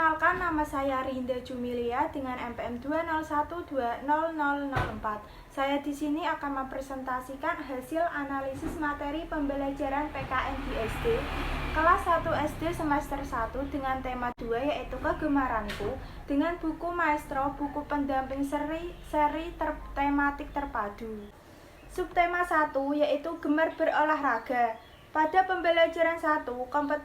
Perkenalkan, nama saya Rinda Jumilia dengan NPM 201200004. Saya di sini akan mempresentasikan hasil analisis materi pembelajaran PKN di SD kelas 1 SD semester 1 dengan tema 2 yaitu Kegemaranku dengan buku Maestro, buku pendamping seri tematik terpadu. Subtema 1 yaitu Gemar berolahraga. Pada pembelajaran 1,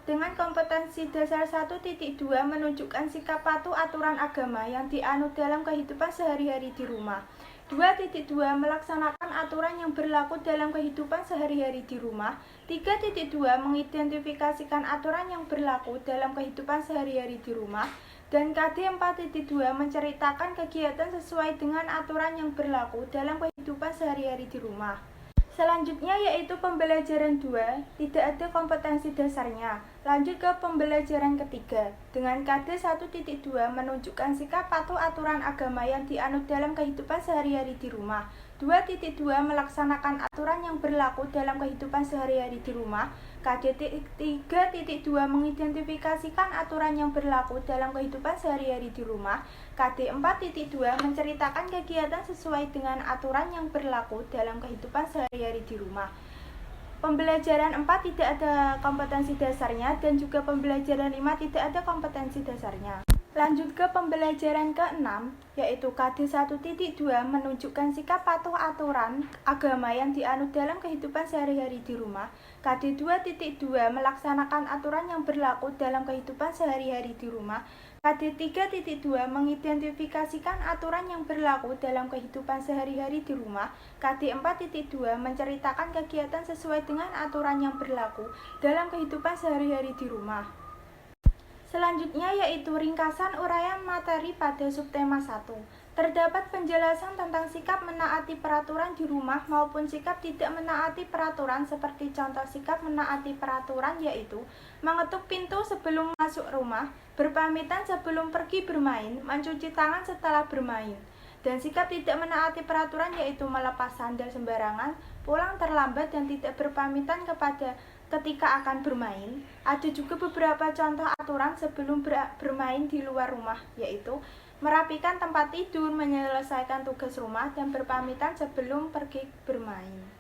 dengan kompetensi dasar 1.2 menunjukkan sikap patuh aturan agama yang dianut dalam kehidupan sehari-hari di rumah. 2.2 melaksanakan aturan yang berlaku dalam kehidupan sehari-hari di rumah. 3.2 mengidentifikasikan aturan yang berlaku dalam kehidupan sehari-hari di rumah. Dan KD 4.2 menceritakan kegiatan sesuai dengan aturan yang berlaku dalam kehidupan sehari-hari di rumah. Selanjutnya yaitu pembelajaran 2, tidak ada kompetensi dasarnya. Lanjut ke pembelajaran ketiga, dengan KD 1.2 menunjukkan sikap patuh aturan agama yang dianut dalam kehidupan sehari-hari di rumah. 2.2 melaksanakan aturan yang berlaku dalam kehidupan sehari-hari di rumah. KD 3.2 mengidentifikasikan aturan yang berlaku dalam kehidupan sehari-hari di rumah. KD 4.2 menceritakan kegiatan sesuai dengan aturan yang berlaku dalam kehidupan sehari-hari di rumah. Pembelajaran 4 tidak ada kompetensi dasarnya dan juga pembelajaran 5 tidak ada kompetensi dasarnya. Lanjut ke pembelajaran ke-6, yaitu KD 1.2 menunjukkan sikap patuh aturan agama yang dianut dalam kehidupan sehari-hari di rumah. KD 2.2 melaksanakan aturan yang berlaku dalam kehidupan sehari-hari di rumah. KD 3.2 mengidentifikasikan aturan yang berlaku dalam kehidupan sehari-hari di rumah. KD 4.2 menceritakan kegiatan sesuai dengan aturan yang berlaku dalam kehidupan sehari-hari di rumah. Selanjutnya yaitu ringkasan uraian materi pada subtema 1. Terdapat penjelasan tentang sikap menaati peraturan di rumah maupun sikap tidak menaati peraturan, seperti contoh sikap menaati peraturan yaitu mengetuk pintu sebelum masuk rumah, berpamitan sebelum pergi bermain, mencuci tangan setelah bermain. Dan sikap tidak menaati peraturan yaitu melepas sandal sembarangan, pulang terlambat dan tidak berpamitan ketika akan bermain. Ada juga beberapa contoh aturan sebelum bermain di luar rumah, yaitu merapikan tempat tidur, menyelesaikan tugas rumah, dan berpamitan sebelum pergi bermain.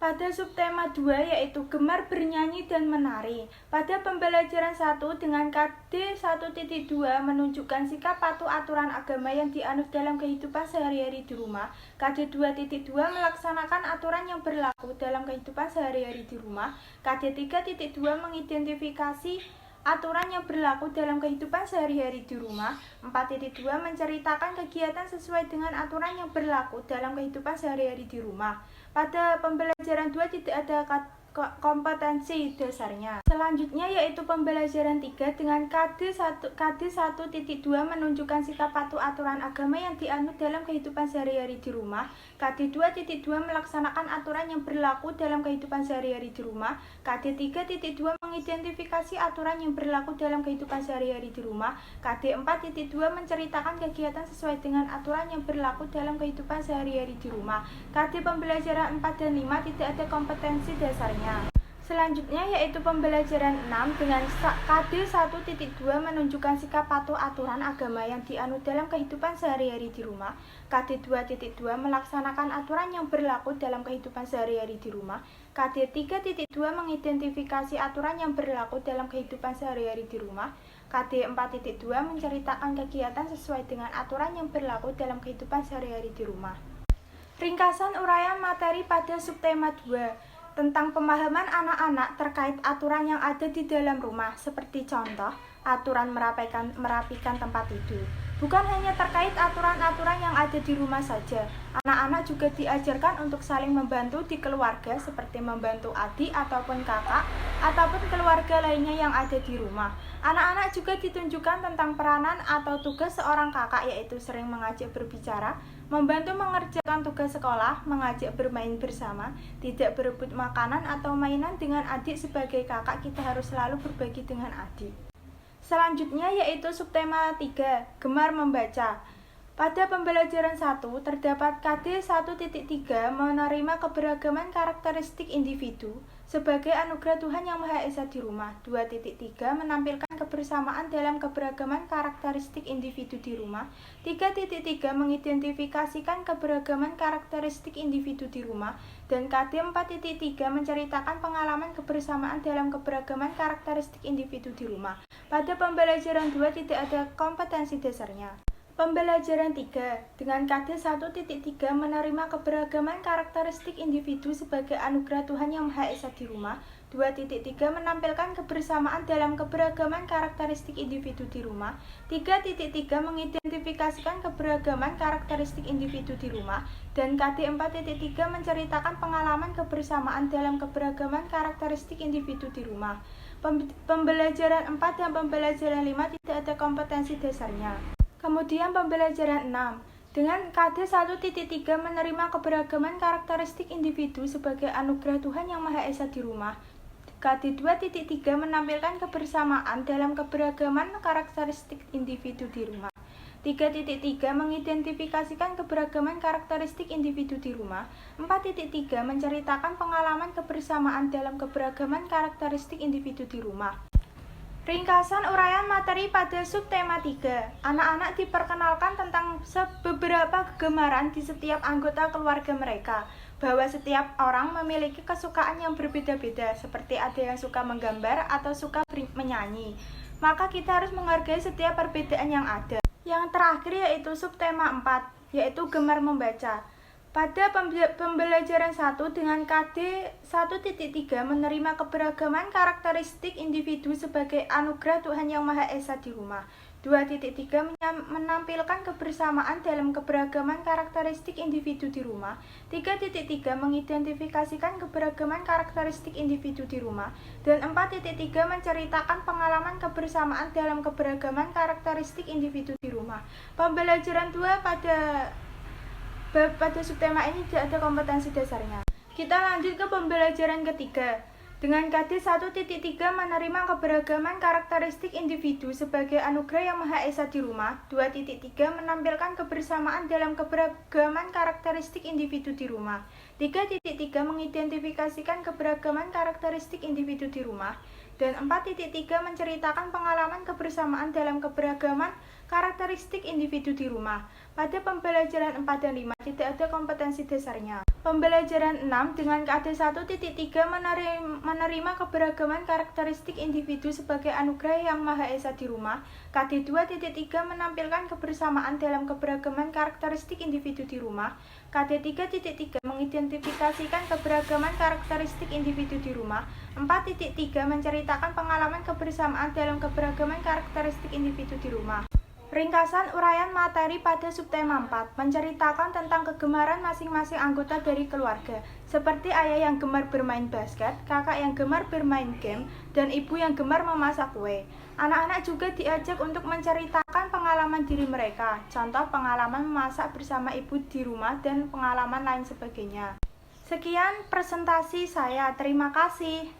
Pada subtema 2 yaitu Gemar bernyanyi dan menari. Pada pembelajaran 1 dengan KD 1.2 menunjukkan sikap patuh aturan agama yang dianut dalam kehidupan sehari-hari di rumah. KD 2.2 melaksanakan aturan yang berlaku dalam kehidupan sehari-hari di rumah. KD 3.2 mengidentifikasi aturan yang berlaku dalam kehidupan sehari-hari di rumah. 4.2 menceritakan kegiatan sesuai dengan aturan yang berlaku dalam kehidupan sehari-hari di rumah. Pada pembelajaran 2 tidak ada kompetensi dasarnya. Selanjutnya yaitu pembelajaran 3 dengan KD 1.2 menunjukkan sikap patuh aturan agama yang dianut dalam kehidupan sehari-hari di rumah. KD 2.2 melaksanakan aturan yang berlaku dalam kehidupan sehari-hari di rumah. KD 3.2 mengidentifikasi aturan yang berlaku dalam kehidupan sehari-hari di rumah. KD 4.2 menceritakan kegiatan sesuai dengan aturan yang berlaku dalam kehidupan sehari-hari di rumah. KD pembelajaran 4 dan 5 tidak ada kompetensi dasarnya. Selanjutnya yaitu pembelajaran 6 dengan KD 1.2 menunjukkan sikap patuh aturan agama yang dianut dalam kehidupan sehari-hari di rumah. KD 2.2 melaksanakan aturan yang berlaku dalam kehidupan sehari-hari di rumah. KD 3.2 mengidentifikasi aturan yang berlaku dalam kehidupan sehari-hari di rumah. KD 4.2 menceritakan kegiatan sesuai dengan aturan yang berlaku dalam kehidupan sehari-hari di rumah. Ringkasan uraian materi pada subtema 2 tentang pemahaman anak-anak terkait aturan yang ada di dalam rumah, seperti contoh aturan merapikan tempat tidur. Bukan hanya terkait aturan-aturan yang ada di rumah saja, anak-anak juga diajarkan untuk saling membantu di keluarga, seperti membantu adik ataupun kakak ataupun keluarga lainnya yang ada di rumah. Anak-anak juga ditunjukkan tentang peranan atau tugas seorang kakak, yaitu sering mengajak berbicara, membantu mengerjakan tugas sekolah, mengajak bermain bersama, tidak berebut makanan atau mainan dengan adik. Sebagai kakak, kita harus selalu berbagi dengan adik. Selanjutnya yaitu subtema 3, Gemar membaca. Pada pembelajaran 1, terdapat KD 1.3 menerima keberagaman karakteristik individu, sebagai anugerah Tuhan Yang Maha Esa di rumah. 2.3 menampilkan kebersamaan dalam keberagaman karakteristik individu di rumah. 3.3 mengidentifikasikan keberagaman karakteristik individu di rumah. Dan KD 4.3 menceritakan pengalaman kebersamaan dalam keberagaman karakteristik individu di rumah. Pada pembelajaran 2 tidak ada kompetensi dasarnya. Pembelajaran 3 dengan KD 1.3 menerima keberagaman karakteristik individu sebagai anugerah Tuhan Yang Maha Esa di rumah. 2.3 menampilkan kebersamaan dalam keberagaman karakteristik individu di rumah. 3.3 mengidentifikasikan keberagaman karakteristik individu di rumah. Dan KD 4.3 menceritakan pengalaman kebersamaan dalam keberagaman karakteristik individu di rumah. Pembelajaran 4 dan pembelajaran 5 tidak ada kompetensi dasarnya. Kemudian pembelajaran 6 dengan KD 1.3 menerima keberagaman karakteristik individu sebagai anugerah Tuhan Yang Maha Esa di rumah. KD 2.3 menampilkan kebersamaan dalam keberagaman karakteristik individu di rumah. 3.3 mengidentifikasikan keberagaman karakteristik individu di rumah. 4.3 menceritakan pengalaman kebersamaan dalam keberagaman karakteristik individu di rumah. Ringkasan uraian materi pada subtema 3. Anak-anak diperkenalkan tentang beberapa kegemaran di setiap anggota keluarga mereka, bahwa setiap orang memiliki kesukaan yang berbeda-beda, seperti ada yang suka menggambar atau suka menyanyi. Maka kita harus menghargai setiap perbedaan yang ada. Yang terakhir yaitu subtema 4, yaitu gemar membaca. Pada pembelajaran 1 dengan KD 1.3 menerima keberagaman karakteristik individu sebagai anugerah Tuhan Yang Maha Esa di rumah. 2.3 menampilkan kebersamaan dalam keberagaman karakteristik individu di rumah. 3.3 mengidentifikasikan keberagaman karakteristik individu di rumah. Dan 4.3 menceritakan pengalaman kebersamaan dalam keberagaman karakteristik individu di rumah. Pembelajaran 2 pada subtema ini tidak ada kompetensi dasarnya. Kita lanjut ke pembelajaran ketiga. Dengan KD 1.3 menerima keberagaman karakteristik individu sebagai anugerah Yang Maha Esa di rumah. 2.3 menampilkan kebersamaan dalam keberagaman karakteristik individu di rumah. 3.3 mengidentifikasikan keberagaman karakteristik individu di rumah. Dan 4.3 menceritakan pengalaman kebersamaan dalam keberagaman karakteristik individu di rumah. Pada pembelajaran 4 dan 5 tidak ada kompetensi dasarnya. Pembelajaran 6 dengan KD 1.3 menerima keberagaman karakteristik individu sebagai anugerah Yang Maha Esa di rumah. KD 2.3 menampilkan kebersamaan dalam keberagaman karakteristik individu di rumah. KD 3.3 mengidentifikasikan keberagaman karakteristik individu di rumah. 4.3 menceritakan pengalaman kebersamaan dalam keberagaman karakteristik individu di rumah. Ringkasan uraian materi pada subtema 4 menceritakan tentang kegemaran masing-masing anggota dari keluarga, seperti ayah yang gemar bermain basket, kakak yang gemar bermain game, dan ibu yang gemar memasak kue. Anak-anak juga diajak untuk menceritakan pengalaman diri mereka, contoh pengalaman memasak bersama ibu di rumah dan pengalaman lain sebagainya. Sekian presentasi saya, terima kasih.